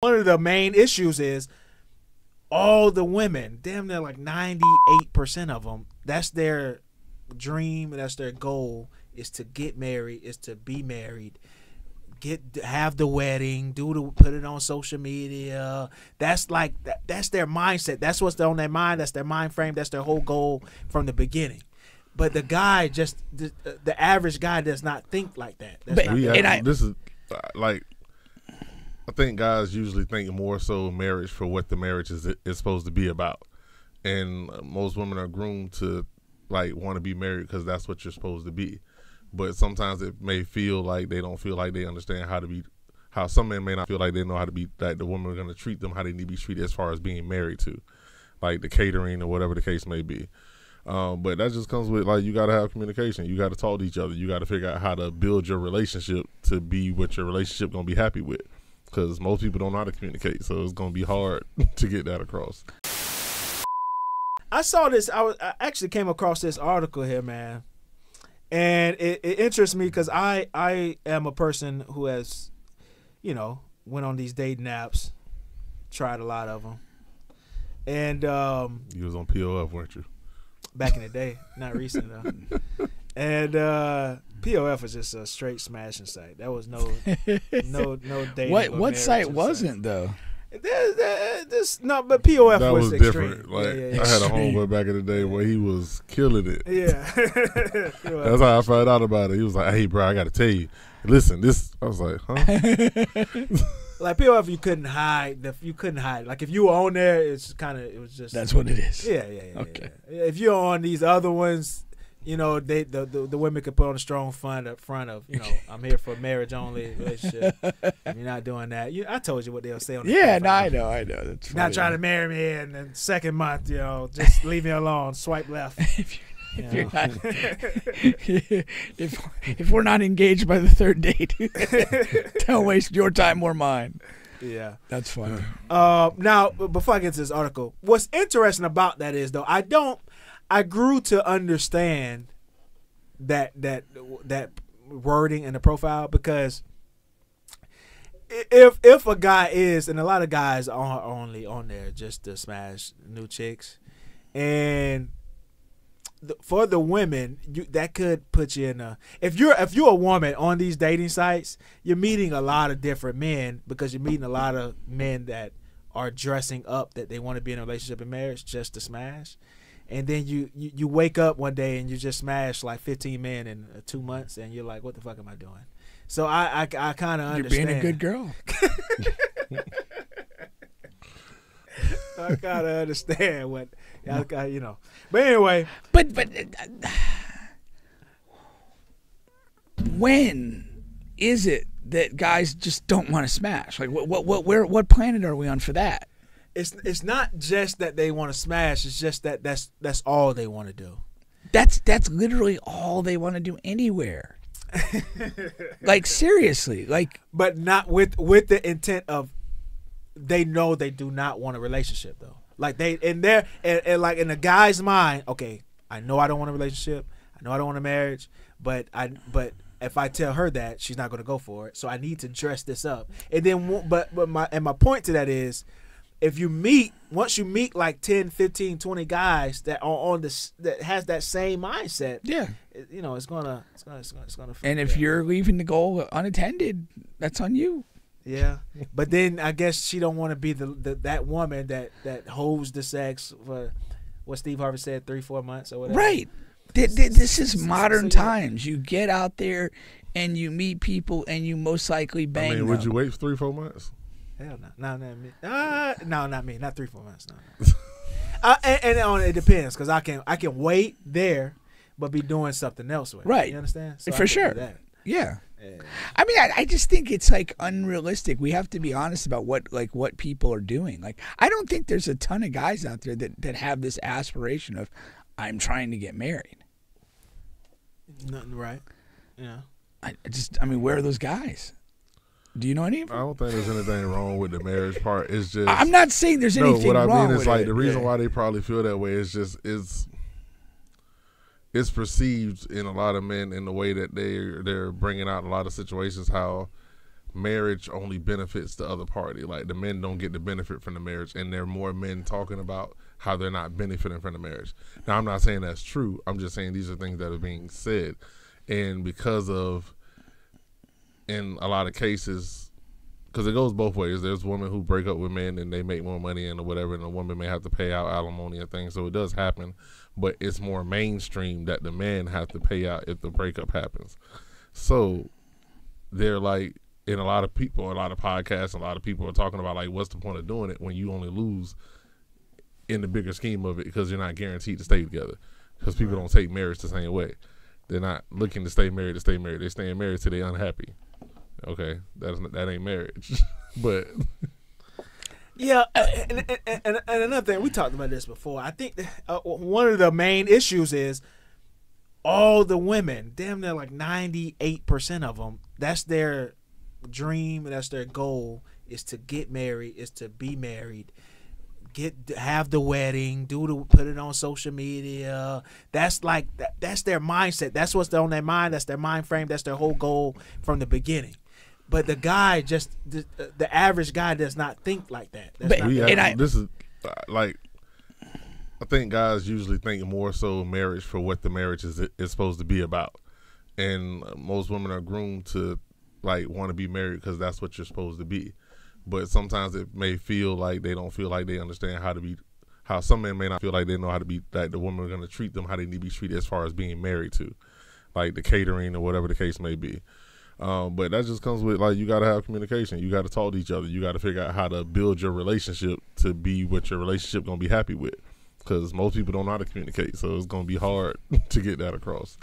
one of the main issues is all the women, damn near like 98% of them, that's their dream, that's their goal, is to get married, is to be married, have the wedding, put it on social media. That's like that's their mindset. That's what's on their mind. That's their mind frame. That's their whole goal from the beginning. But the guy, just the average guy, does not think like that. This is like, I think guys usually think more so marriage for what the marriage is supposed to be about, and most women are groomed to like want to be married because that's what you're supposed to be. But sometimes it may feel like they don't feel like they understand how some men may not feel like they know how to be, like the woman are going to treat them how they need to be treated as far as being married to, like the catering or whatever the case may be. But that just comes with, like, you got to have communication. You got to talk to each other. You got to figure out how to build your relationship to be what your relationship going to be happy with, because most people don't know how to communicate, so it's going to be hard to get that across. I saw this. I actually came across this article here, man. And it interests me because I am a person who has, went on these dating apps, tried a lot of them. And you was on POF, weren't you? Back in the day, not recent though. And POF was just a straight smashing site. That was no dating. What site wasn't though? But POF that was different. Extreme. Like, yeah. I had a homeboy back in the day where he was killing it. Yeah. That's how I found out about it. He was like, "Hey, bro, I got to tell you. Listen, this." I was like, "Huh?" Like POF, you couldn't hide. Like if you were on there, it was just. That's what it is. Yeah. Okay. Yeah. If you're on these other ones, the women could put on a strong front of, I'm here for marriage only relationship. You're not doing that. I told you what they'll say on the Yeah, no, I know. That's not trying to marry me in the second month, just leave me alone, swipe left. If you're not, if we're not engaged by the third date, don't waste your time or mine. Yeah. That's funny. Now, before I get to this article, what's interesting about that is, though, I grew to understand that wording in the profile, because if a guy is, and a lot of guys are only on there just to smash new chicks, and for the women, that could put you in a, if you're a woman on these dating sites, you're meeting a lot of different men, because you're meeting a lot of men that are dressing up that they want to be in a relationship and marriage just to smash. And then you wake up one day and you just smash like 15 men in 2 months, and you're like, what the fuck am I doing? So I kind of understand. You're being a good girl. I kind of understand what, But anyway. But when is it that guys just don't want to smash? Like what planet are we on for that? It's not just that they want to smash. It's just that that's all they want to do. That's literally all they want to do anywhere. Like, seriously, like. But not with the intent of, they know they do not want a relationship though. Like and like in the guy's mind, okay, I know I don't want a relationship. I know I don't want a marriage, but if I tell her that, she's not going to go for it. So I need to dress this up. And then, my point to that is, once you meet like 10, 15, 20 guys that are on this, that has that same mindset, yeah, it's gonna. And if you're leaving the goal unattended, that's on you. Yeah, but then I guess she don't want to be that woman that holds the sex for what Steve Harvey said, 3-4 months or whatever. Right. This is modern times. You get out there and you meet people, and you most likely bang them. Would you wait for 3-4 months? Hell no. No, not me. No, not me. Not 3-4 months. No. And it depends, because I can wait there, but be doing something else with it. Right. You understand? So for sure. Yeah. I mean, I just think it's like unrealistic. We have to be honest about what people are doing. Like, I don't think there's a ton of guys out there that have this aspiration of, I'm trying to get married. Nothing right. Yeah. I mean, where are those guys? Do you know any of them? I don't think there's anything wrong with the marriage part. It's just, I'm not saying there's anything wrong with it. What I mean is, like, the reason why they probably feel that way is just it's perceived in a lot of men in the way that they're bringing out a lot of situations how marriage only benefits the other party. Like the men don't get the benefit from the marriage, and there are more men talking about how they're not benefiting from the marriage. Now, I'm not saying that's true. I'm just saying these are things that are being said, and because of, in a lot of cases, because it goes both ways. There's women who break up with men and they make more money and or whatever, and the woman may have to pay out alimony and things. So it does happen, but it's more mainstream that the men have to pay out if the breakup happens. So they're like, in a lot of people, a lot of podcasts, a lot of people are talking about like, what's the point of doing it when you only lose in the bigger scheme of it because you're not guaranteed to stay together, because people don't take marriage the same way. They're not looking to stay married to stay married. They're staying married till they're unhappy. Okay, that ain't marriage. But yeah, and another thing, we talked about this before. I think one of the main issues is all the women, damn near like 98% of them, that's their dream, that's their goal, is to get married, is to be married, have the wedding, put it on social media. That's like that's their mindset. That's what's on their mind. That's their mind frame. That's their whole goal from the beginning. But the guy, just the average guy, does not think like that. This is like, I think guys usually think more so marriage for what the marriage is supposed to be about, and most women are groomed to like want to be married because that's what you're supposed to be. But sometimes it may feel like they don't feel like they understand how some men may not feel like they know how to be, like the woman are going to treat them how they need to be treated as far as being married to, like the catering or whatever the case may be. But that just comes with, like, you got to have communication. You got to talk to each other. You got to figure out how to build your relationship to be what your relationship going to be happy with, because most people don't know how to communicate. So it's going to be hard to get that across.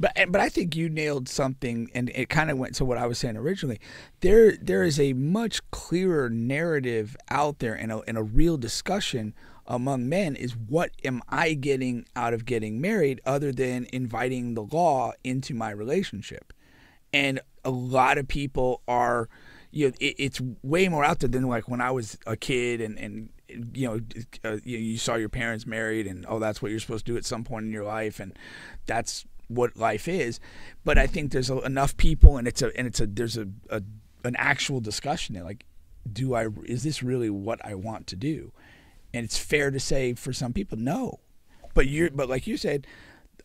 But I think you nailed something, and it kind of went to what I was saying originally. There is a much clearer narrative out there, and a real discussion among men is, what am I getting out of getting married other than inviting the law into my relationship? And a lot of people are, it's way more out there than like when I was a kid and you saw your parents married and, oh, that's what you're supposed to do at some point in your life, and that's what life is. But I think there's enough people, and there's an actual discussion there, like, is this really what I want to do? And it's fair to say for some people, no. But like you said,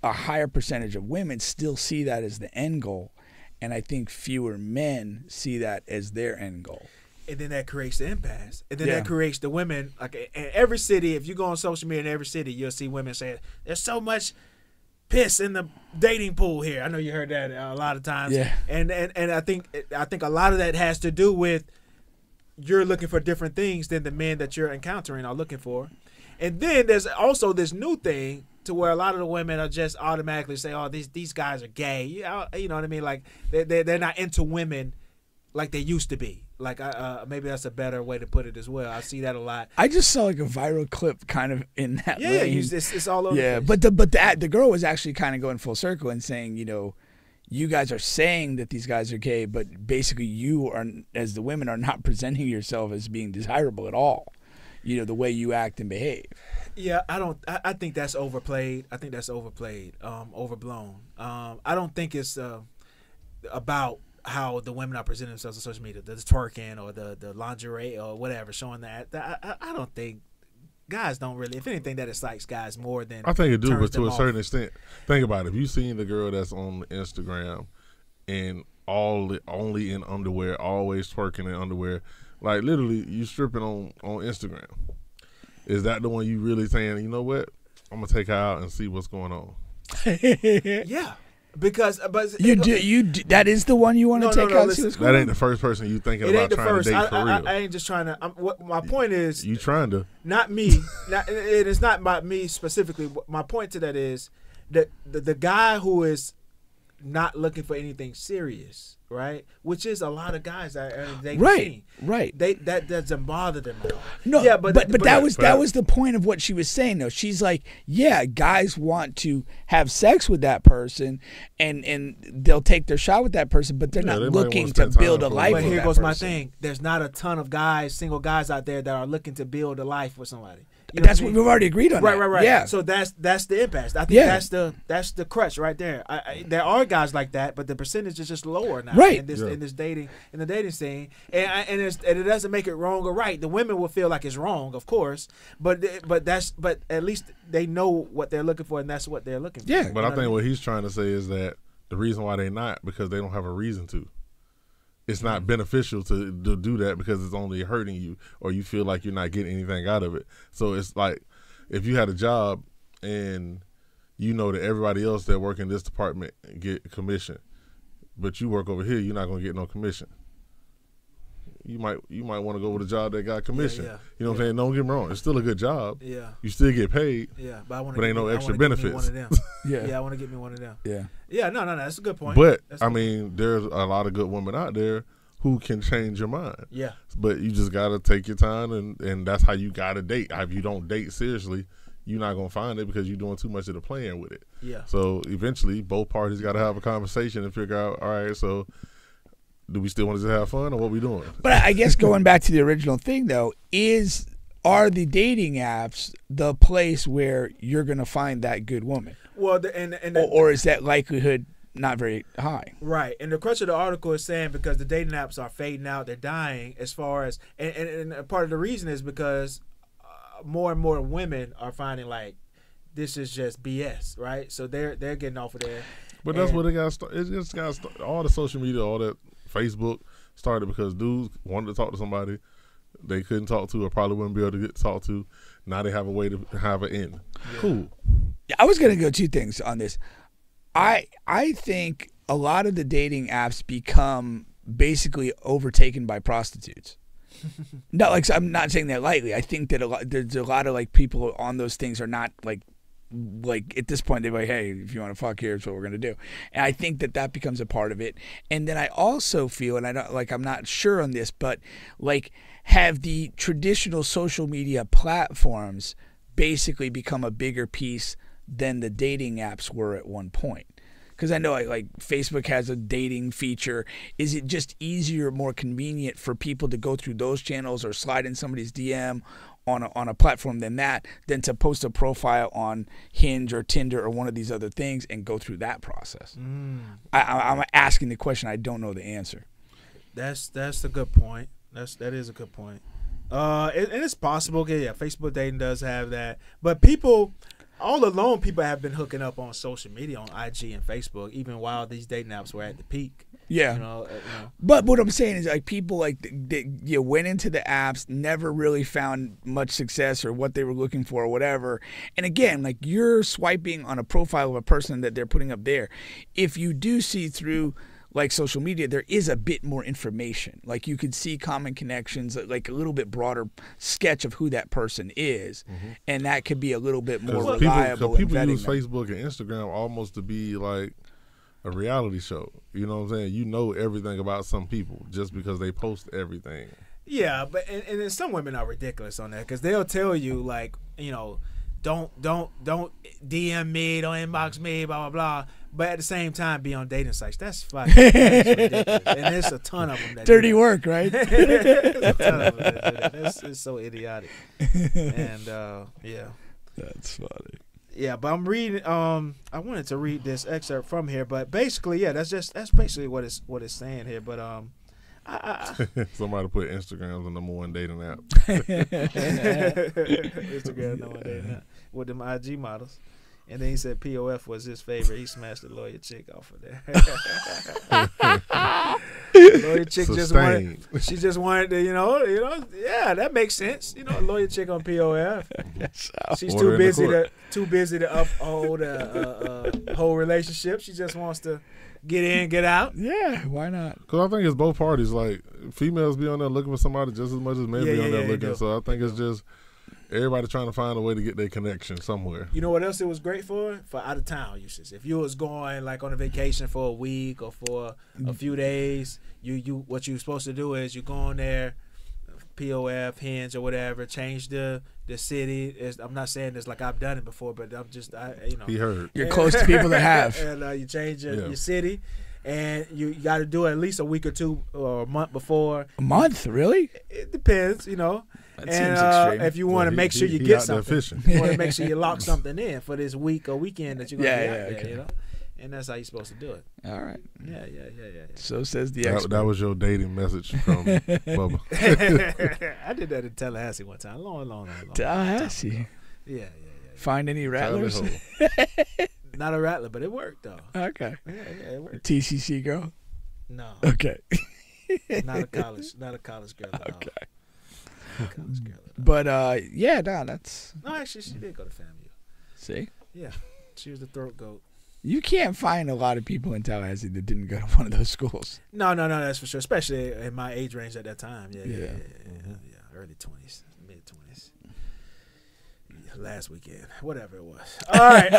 a higher percentage of women still see that as the end goal, and I think fewer men see that as their end goal. And then that creates the impasse. And then that creates the women, like in every city, if you go on social media in every city, you'll see women saying, there's so much piss in the dating pool here. I know you heard that a lot of times. Yeah. And I think a lot of that has to do with you're looking for different things than the men that you're encountering are looking for. And then there's also this new thing to where a lot of the women are just automatically say, oh, these guys are gay. You know what I mean? Like they're not into women like they used to be. Like maybe that's a better way to put it as well. I see that a lot. I just saw like a viral clip kind of in that. Yeah, it's all over. Yeah, but the girl was actually kind of going full circle and saying, you guys are saying that these guys are gay, but basically you are, as the women, are not presenting yourself as being desirable at all. The way you act and behave. Yeah, I think that's overplayed. I think that's overplayed, overblown. I don't think it's about how the women are presenting themselves on social media, the twerking or the lingerie or whatever, showing that. I don't think guys don't really. If anything, that excites guys more than. I think it do, but to a certain extent. Think about it. If you seen the girl that's on Instagram and only in underwear, always twerking in underwear, like literally you stripping on Instagram. Is that the one you really saying, you know what? I'm gonna take her out and see what's going on. Yeah. Because that is the one you want to take out. Listen, that ain't the first person you thinking about trying to date for real. I ain't just trying to. My point is, you trying to. Not me. It is not about me specifically. My point to that is that the guy who is not looking for anything serious, right? Which is a lot of guys that they right. That doesn't bother them at all. No, yeah, but that was the point of what she was saying though. She's like, yeah, guys want to have sex with that person and they'll take their shot with that person, but they're not looking to build a life with that person. But here goes my thing. There's not a ton of single guys out there that are looking to build a life with somebody. That's what we've already agreed on. Right. Yeah. So that's the impasse. I think that's the crutch right there. There are guys like that, but the percentage is just lower now. Right. in this dating in the dating scene, and it doesn't make it wrong or right. The women will feel like it's wrong, of course, but at least they know what they're looking for, and that's what they're looking for. Yeah. But I think what he's trying to say is that the reason why they're not because they don't have a reason to. It's not beneficial to do that because it's only hurting you, or you feel like you're not getting anything out of it. So it's like if you had a job and you know that everybody else that work in this department get commission, but you work over here, you're not gonna get no commission. You might want to go with a job that got commission. You know what I'm saying? Don't get me wrong, it's still a good job. Yeah. You still get paid. Yeah, but ain't no extra benefits. One of them. Yeah. I want to get me one of them. Yeah. Yeah, no, that's a good point. But that's I mean, there's a lot of good women out there who can change your mind. Yeah. But you just gotta take your time, and that's how you gotta date. If you don't date seriously, you're not gonna find it because you're doing too much of the playing with it. Yeah. So eventually, both parties gotta have a conversation and figure out, all right, so do we still want to have fun or what we doing? But I guess going back to the original thing though, are the dating apps the place where you're gonna find that good woman? Well, or is that likelihood not very high? Right. And the crux of the article is saying because the dating apps are fading out, they're dying as far as, and part of the reason is because more and more women are finding like this is just BS, right? So they're getting off of there. But that's what they got to start. It just got to start. All the social media, all that Facebook started because dudes wanted to talk to somebody they couldn't talk to or probably wouldn't be able to get talked to. Now they have a way to have an end. Yeah. Cool. I was going to go two things on this. I think a lot of the dating apps become basically overtaken by prostitutes. No, like I'm not saying that lightly. I think that there's a lot of like people on those things are not like at this point they're like, hey, if you want to fuck, here's what we're gonna do. And I think that becomes a part of it. And then I also feel, and I don't like I'm not sure on this, but like have the traditional social media platforms basically become a bigger piece than the dating apps were at one point? Because I know like Facebook has a dating feature. Is it just easier, more convenient for people to go through those channels or slide in somebody's DM on a platform than to post a profile on Hinge or Tinder or one of these other things and go through that process? I'm asking the question. I don't know the answer. That's a good point. That is a good point. And it's possible. Okay, yeah, Facebook dating does have that, but people. All along, people have been hooking up on social media, on IG and Facebook, even while these dating apps were at the peak. Yeah. You know. But what I'm saying is, like, people you went into the apps, never really found much success or what they were looking for or whatever. And again, like, you're swiping on a profile of a person that they're putting up there. If you do see through like social media, there is a bit more information. Like you could see common connections, like a little bit broader sketch of who that person is, and that could be a little bit more reliable. People use Facebook and Instagram almost to be like a reality show. You know what I'm saying? You know everything about some people just because they post everything. Yeah, but and then some women are ridiculous on that because they'll tell you like, you know, don't DM me, don't inbox me, blah blah blah. But at the same time, be on dating sites. That's fucking ridiculous. And there's a ton of them. That dirty work, right? There's a ton of them that do that. It's so idiotic. And yeah, that's funny. Yeah, but I'm reading. I wanted to read this excerpt from here, but basically, yeah, that's basically what it's saying here. But somebody put Instagram's the number one dating app. Instagram number one dating app with them IG models. And then he said POF was his favorite. He smashed the lawyer chick off of there. Lawyer chick just wanted to, you know, yeah, that makes sense. You know, a lawyer chick on POF. She's too busy to uphold a whole relationship. She just wants to get in, get out. Yeah, why not? Because I think it's both parties. Like females be on there looking for somebody just as much as men be on there looking. So I think it's just everybody trying to find a way to get their connection somewhere. You know what else it was great for? For out of town uses. If you was going like on a vacation for a week or for a few days, you what you're supposed to do is you go on there, POF, Hinge or whatever, change the city. I'm not saying this like I've done it before, but I'm just He heard. You're close to people that have. And you change your city. And you got to do it at least a week or two or a month before. A month, really? It depends, you know. That seems extreme. If you want to make sure you get something, you want to make sure you lock something in for this week or weekend that you're going to be out there, you know. And that's how you're supposed to do it. All right. Yeah. So says the expert. That was your dating message from Bubba. I did that in Tallahassee one time. Long. Tallahassee. Yeah. Find any rattlers? Not a rattler, but it worked though. Okay. Yeah, it worked. TCC girl? No. Okay. Not a college girl at all. Okay. Not a college girl at all. But that's. No, actually, she did go to FAMU. See? Yeah, she was the throat goat. You can't find a lot of people in Tallahassee that didn't go to one of those schools. No, that's for sure. Especially in my age range at that time. Yeah. Early 20s, mid 20s. Last weekend, whatever it was. All right.